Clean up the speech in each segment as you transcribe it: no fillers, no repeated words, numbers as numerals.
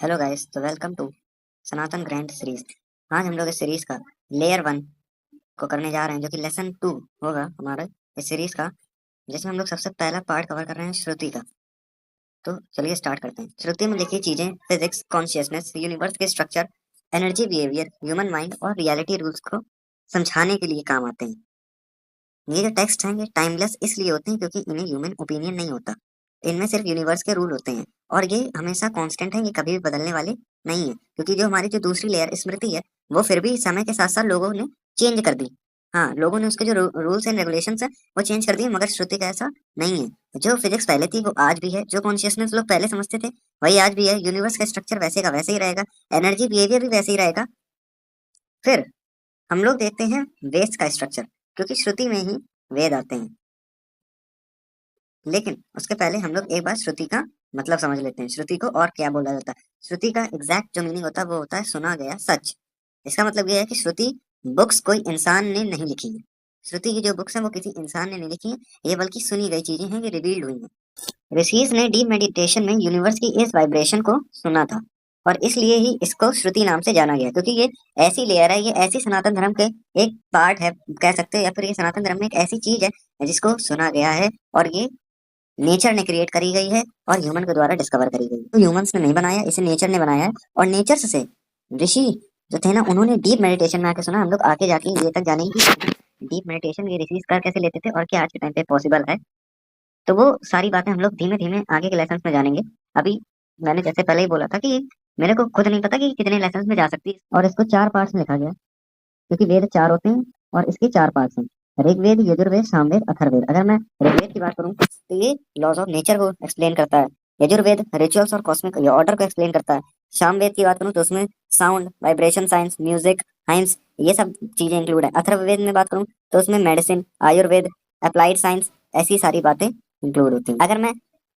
Hello guys, तो welcome to Sanatan grand series. आज हम लोग इस सीरीज का लेयर 1 को करने जा रहे हैं, जो कि लेसन 2 होगा हमारा इस सीरीज का, जिसमें हम लोग सबसे पहला पार्ट कवर कर रहे हैं श्रुति का। तो चलिए स्टार्ट करते हैं। श्रुति में लिखी चीजें फिजिक्स, कॉन्शियसनेस, यूनिवर्स के structure, energy, behaviour, human mind और रियलिटी रूल्स को समझाने के लिए काम आते हैं। ये जो टेक्स्ट हैं ये टाइमलेस इसलिए होते हैं क्योंकि इन्हें ह्यूमन ओपिनियन नहीं होता। इनमें सिर्फ यूनिवर्स के रूल होते हैं और ये हमेशा कांस्टेंट है, ये कभी भी बदलने वाले नहीं है। क्योंकि जो हमारी जो दूसरी लेयर स्मृति है वो फिर भी समय के साथ साथ लोगों ने चेंज कर दी। हाँ, लोगों ने उसके जो रूल्स एंड रेगुलेशंस है वो चेंज कर दिए, मगर श्रुति का ऐसा नहीं है। जो फिजिक्स पहले थी वो आज भी है, जो कॉन्शियसनेस लोग पहले समझते थे वही आज भी है, यूनिवर्स का स्ट्रक्चर वैसे का वैसे ही रहेगा, एनर्जी बिहेवियर भी वैसे ही रहेगा। फिर हम लोग देखते हैं वेस्ट का स्ट्रक्चर, क्योंकि श्रुति में ही वेद आते हैं। लेकिन उसके पहले हम लोग एक बार श्रुति का मतलब समझ लेते हैं। श्रुति को और क्या बोला जाता है? श्रुति का एग्जैक्ट जो मीनिंग होता है वो होता है सुना गया सच। इसका मतलब ये है कि श्रुति बुक्स कोई इंसान ने नहीं लिखी है। श्रुति की जो बुक्स हैं वो किसी इंसान ने नहीं लिखी है, ये बल्कि सुनी गई चीजें हैं, ये रिवील्ड हुई हैं। ऋषिज ने डीप मेडिटेशन में यूनिवर्स की इस वाइब्रेशन को सुना था और इसलिए ही इसको श्रुति नाम से जाना गया, क्योंकि ये ऐसी लेयर है, ये ऐसी सनातन धर्म के एक पार्ट है कह सकते हैं, या फिर ये सनातन धर्म में एक ऐसी चीज है जिसको सुना गया है और ये नेचर ने क्रिएट करी गई है और ह्यूमन के द्वारा डिस्कवर करी गई है। तो ह्यूमंस ने नहीं बनाया, इसे नेचर ने बनाया है। और नेचर से ऋषि जो थे ना, उन्होंने डीप मेडिटेशन में आके सुना। हम लोग आगे जाके ये तक जानेंगे कि डीप मेडिटेशन ये ऋषि कर कैसे लेते थे और क्या आज के टाइम पे पॉसिबल है। तो वो सारी बातें हम लोग धीमे धीमे आगे के लेसन में जानेंगे। अभी मैंने जैसे पहले ही बोला था कि मेरे को खुद नहीं पता कि कितने लेसन में जा सकती है, और इसको 4 पार्ट्स में लिखा गया क्योंकि वेद 4 होते हैं और इसके 4 पार्ट्स हैं: ऋग्वेद, यजुर्वेद, सामवेद, अथर्ववेद। अगर मैं ऋग्वेद की बात करूं तो ये लॉज ऑफ नेचर को एक्सप्लेन करता है। यजुर्वेद रिचुअल्स और कॉस्मिक ऑर्डर को एक्सप्लेन करता है। सामवेद की बात करूं तो उसमें sound, vibration science, music, hymns, ये सब चीजें इंक्लूड है। अथर्ववेद में बात करूं तो उसमें मेडिसिन, आयुर्वेद, अप्लाइड साइंस, ऐसी सारी बातें इंक्लूड होती हैं। अगर मैं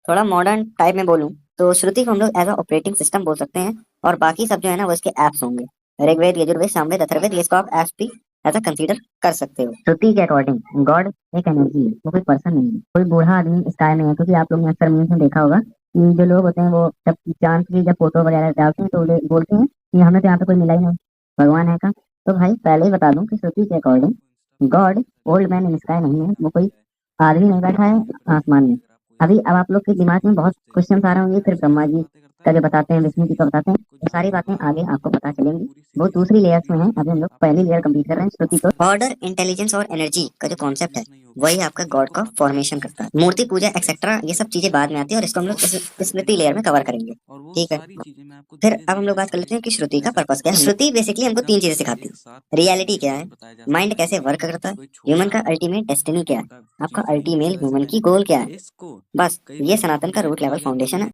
थोड़ा मॉडर्न टाइप में बोलूं तो श्रुति को हम लोग एज अ ऑपरेटिंग सिस्टम बोल सकते हैं, और बाकी सब जो है ना वो इसके एप्स होंगे। ऋग्वेद, यजुर्वेद, सामवेद, अथर्ववेद, ये इसको आप एप्स भी ऐसा कंसीडर कर सकते हो। श्रुति के अकॉर्डिंग गॉड एक एनर्जी है, वो कोई पर्सन नहीं है, कोई बूढ़ा आदमी स्काई में है। क्योंकि आप लोग ने अक्सर मीम्स में देखा होगा कि जो लोग होते हैं वो जब चांद की जब फोटो वगैरह डालते हैं तो वो बोलते हैं कि हमें तो यहाँ पे कोई मिला ही नहीं, भगवान है का। तो भाई पहले ही बता दूं कि श्रुति के according God old man in sky नहीं है, वो कोई आदमी नहीं बैठा है आसमान में। अभी अब आप लोग के दिमाग में बहुत क्वेश्चन आ रहे होंगे, फिर ब्रह्मा जी का जो बताते हैं, विष्णु जी का बताते हैं, ये सारी बातें आगे आपको पता चलेंगी। वो दूसरी लेयर्स में है, अभी हम लोग पहली लेयर कंप्लीट कर रहे हैं श्रुति को। ऑर्डर, इंटेलिजेंस और एनर्जी का जो कॉन्सेप्ट है वही आपका गॉड का फॉर्मेशन करता है। मूर्ति पूजा एक्सेट्रा ये सब चीजें बाद में आती है और इसको हम लोग स्मृति लेयर में कवर करेंगे। ठीक है, फिर अब हम लोग बात कर लेते हैं कि श्रुति का पर्पस क्या है। श्रुति बेसिकली हमको 3 चीजें सिखाती है: रियलिटी क्या है, माइंड कैसे वर्क करता है, ह्यूमन का अल्टीमेट डेस्टिनी क्या है, आपका अल्टीमेट ह्यूमन की गोल क्या है। बस ये सनातन का रूट लेवल फाउंडेशन है।